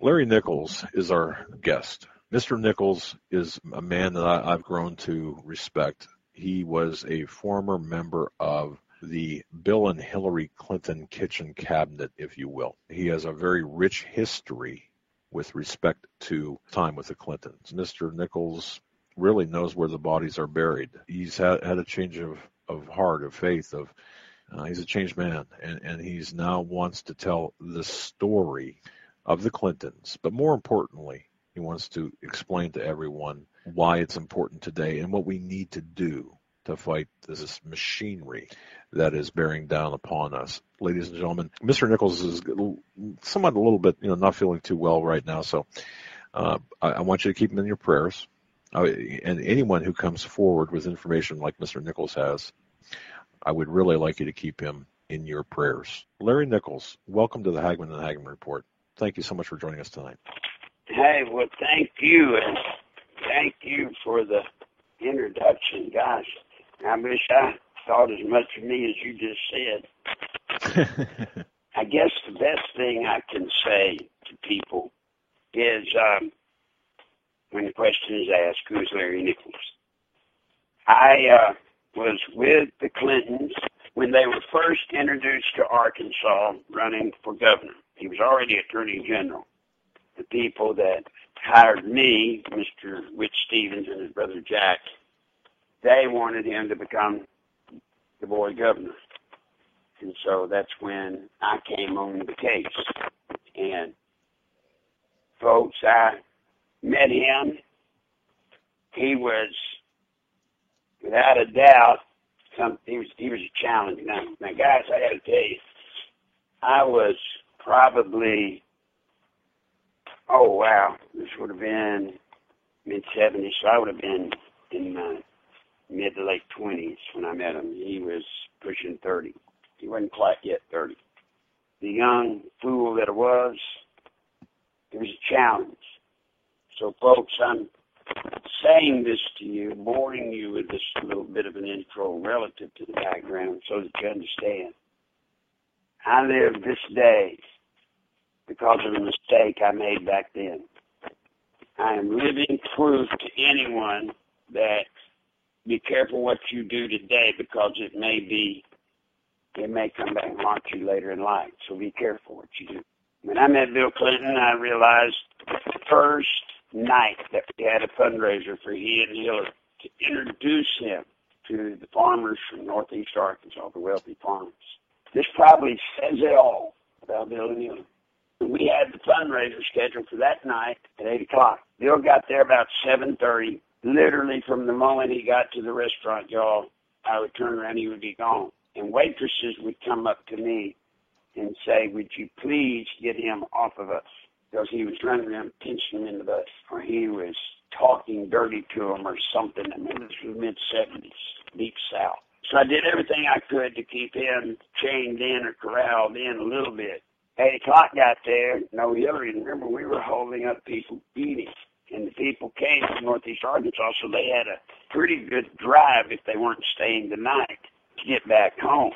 Larry Nichols is our guest. Mr. Nichols is a man that I've grown to respect. He was a former member of the Bill and Hillary Clinton kitchen cabinet, if you will. He has a very rich history with respect to time with the Clintons. Mr. Nichols really knows where the bodies are buried. He's had a change of heart, of faith, he's a changed man, and he's now wants to tell the story of the Clintons. But more importantly, he wants to explain to everyone why it's important today and what we need to do to fight this machinery that is bearing down upon us. Ladies and gentlemen, Mr. Nichols is somewhat a little bit, not feeling too well right now, so I want you to keep him in your prayers. And anyone who comes forward with information like Mr. Nichols has, I would really like you to keep him in your prayers. Larry Nichols, welcome to the Hagmann and Hagmann Report. Thank you so much for joining us tonight. Hey, well, thank you, and thank you for the introduction. Gosh, I wish I thought as much of me as you just said. I guess the best thing I can say to people is when the question is asked, who is Larry Nichols? I was with the Clintons when they were first introduced to Arkansas running for governor. He was already Attorney General. The people that hired me, Mr. Whit Stevens and his brother Jack, they wanted him to become the boy governor. And so that's when I came on the case. And folks, I met him. He was, without a doubt, he was a challenge. Now, guys, I got to tell you, I was probably, this would have been mid-70s, so I would have been in my mid to late 20s when I met him. He was pushing 30. He wasn't quite yet 30. The young fool that I was, it was a challenge. So, folks, I'm saying this to you, boring you with this little bit of an intro relative to the background so that you understand. I live this day because of a mistake I made back then. I am living proof to anyone that be careful what you do today because it may come back and haunt you later in life. So be careful what you do. When I met Bill Clinton, I realized the first night that we had a fundraiser for he and Hillary to introduce him to the farmers from northeast Arkansas, the wealthy farmers. This probably says it all about Bill and Hillary. We had the fundraiser scheduled for that night at 8 o'clock. Bill got there about 7:30. Literally from the moment he got to the restaurant, y'all, I would turn around, he would be gone. And waitresses would come up to me and say, would you please get him off of us? Because he was running around pinching them in the butt, or he was talking dirty to them or something. I mean, this was mid-70s, deep south. So I did everything I could to keep him chained in or corralled in a little bit. 8 o'clock got there, no Hillary. Remember, we were holding up people eating. And the people came from northeast Arkansas, so they had a pretty good drive if they weren't staying the night to get back home.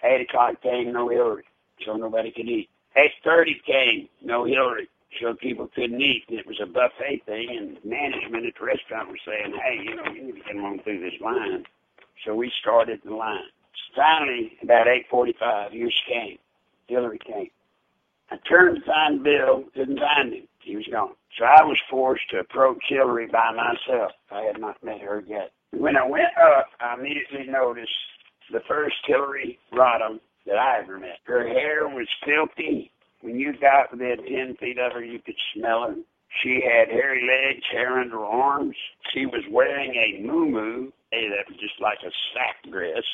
8 o'clock came, no Hillary, so nobody could eat. 8:30 came, no Hillary, so people couldn't eat. And it was a buffet thing, and management at the restaurant was saying, hey, you need to get on through this line. So we started the line. Finally, about 8:45, here she came. Hillary came. I turned to find Bill, couldn't find him. He was gone. So I was forced to approach Hillary by myself. I had not met her yet. When I went up, I immediately noticed the first Hillary Rodham that I ever met. Her hair was filthy. When you got within 10 feet of her, you could smell her. She had hairy legs, hair under her arms. She was wearing a muumuu, that was just like a sack dress,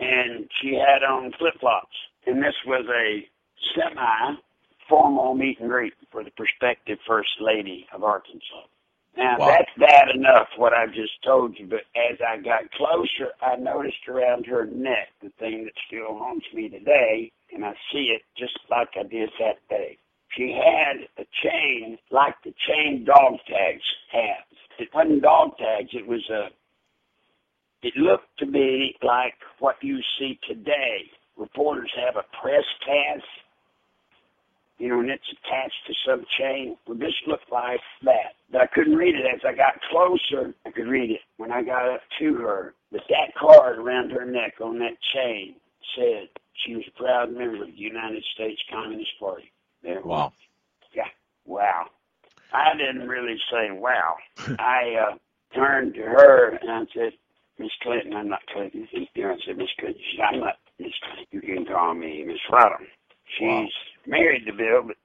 and she had on flip-flops. And this was a semi-formal meet and greet for the prospective First Lady of Arkansas. Now, Wow. That's bad enough, what I just told you, but as I got closer, I noticed around her neck, the thing that still haunts me today, and I see it just like I did that day. She had a chain like the chain dog tags have. It wasn't dog tags, it looked to be like what you see today. Reporters have a press pass. and it's attached to some chain. Well, this looked like that. But I couldn't read it. As I got closer, I could read it. When I got up to her, that card around her neck on that chain said she was a proud member of the United States Communist Party. There. Wow. Yeah. Wow. I didn't really say wow. I turned to her and I said, Miss Clinton, I'm not Clinton. I said, Miss Clinton. She said, I'm not Miss Clinton. You can call me Miss Rodham. She's married to Bill, but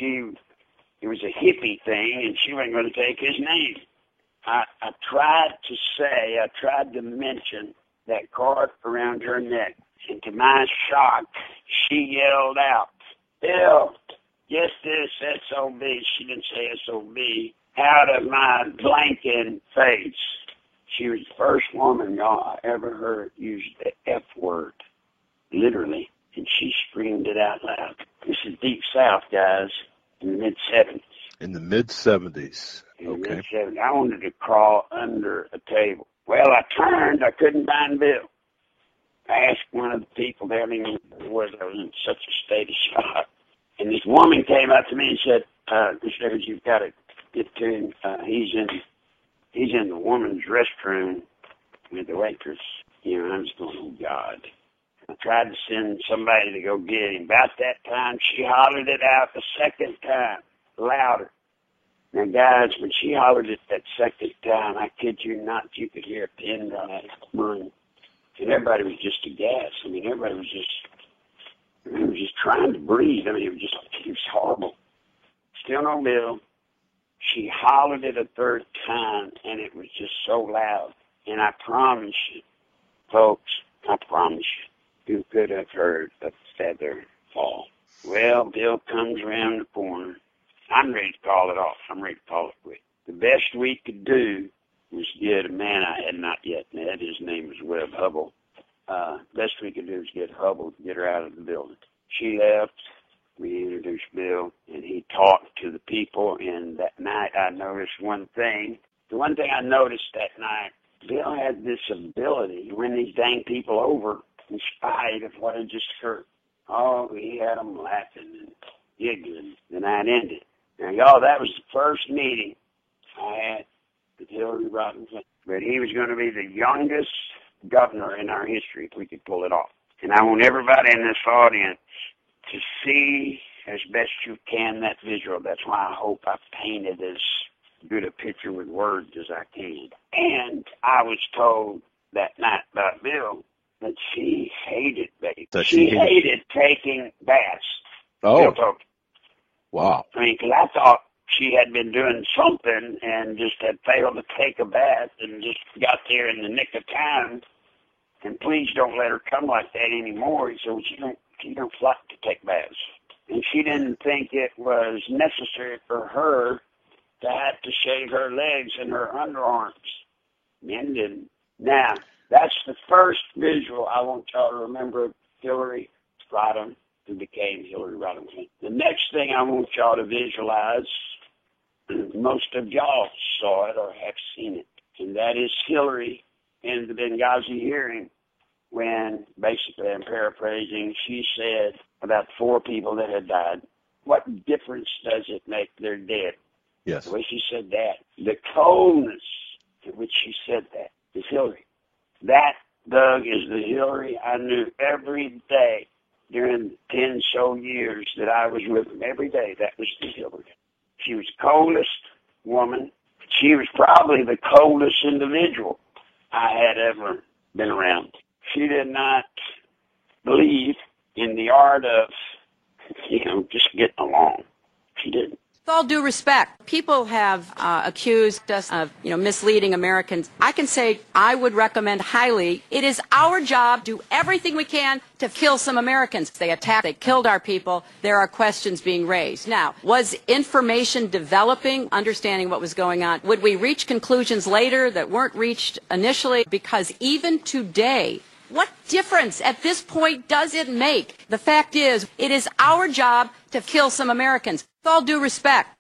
it was a hippie thing, and she wasn't going to take his name. I tried to mention that card around her neck, and to my shock, she yelled out, Bill, get this SOB, she didn't say SOB, out of my blanking face. She was the first woman, y'all, I ever heard use the F word, literally, and she screamed it out loud. This is Deep South, guys, in the mid-'70s. In the mid-'70s. In the Okay. mid-'70s. I wanted to crawl under a table. Well, I turned. I couldn't find Bill. I asked one of the people there, I was in such a state of shock. And this woman came up to me and said, Mr. Evans, you've got to get to him. He's in the woman's restroom with the waitress. I'm just going, oh, God. I tried to send somebody to go get him. About that time, she hollered it out the second time, louder. Now, guys, when she hollered it that second time, I kid you not, you could hear a pin drop run. And everybody was just aghast. Everybody was just trying to breathe. It was horrible. Still no Bill. She hollered it a third time, and it was just so loud. And I promise you, folks, you could have heard a feather fall. Well, Bill comes around the corner. I'm ready to call it off. I'm ready to call it quit. The best we could do was get a man I had not yet met. His name was Webb Hubble. Best we could do was get Hubble to get her out of the building. She left. We introduced Bill, and he talked to the people. And that night I noticed one thing. The one thing I noticed that night, Bill had this ability to win these dang people over in spite of what had just occurred. Oh, he had them laughing and giggling. The night ended. Now, y'all, that was the first meeting I had with Hillary Rodham Clinton. But he was going to be the youngest governor in our history if we could pull it off. And I want everybody in this audience to see as best you can that visual. That's why I hope I painted as good a picture with words as I can. And I was told that night by Bill that she hated bathing. She hated taking baths. Oh. Bill told me. Wow. Because I thought she had been doing something and just had failed to take a bath and just got there in the nick of time. And please don't let her come like that anymore. So she don't like to take baths. And she didn't think it was necessary for her to have to shave her legs and her underarms. Men didn't. Now, that's the first visual I want y'all to remember of Hillary Rodham, who became Hillary Rodham Clinton. The next thing I want y'all to visualize, most of y'all saw it or have seen it, and that is Hillary in the Benghazi hearing when, basically, I'm paraphrasing, she said about 4 people that had died, what difference does it make they're dead? Yes. The way she said that, the coldness in which she said that is Hillary. That, Doug, is the Hillary I knew every day during the 10 so years that I was with him. Every day, that was the Hillary. She was the coldest woman. She was probably the coldest individual I had ever been around. She did not believe in the art of, just getting along. She didn't. With all due respect, people have accused us of, misleading Americans. I can say I would recommend highly. It is our job to do everything we can to kill some Americans. They attacked, they killed our people. There are questions being raised. Now, was information developing, understanding what was going on? Would we reach conclusions later that weren't reached initially? Because even today, what difference at this point does it make? The fact is, it is our job to kill some Americans. With all due respect,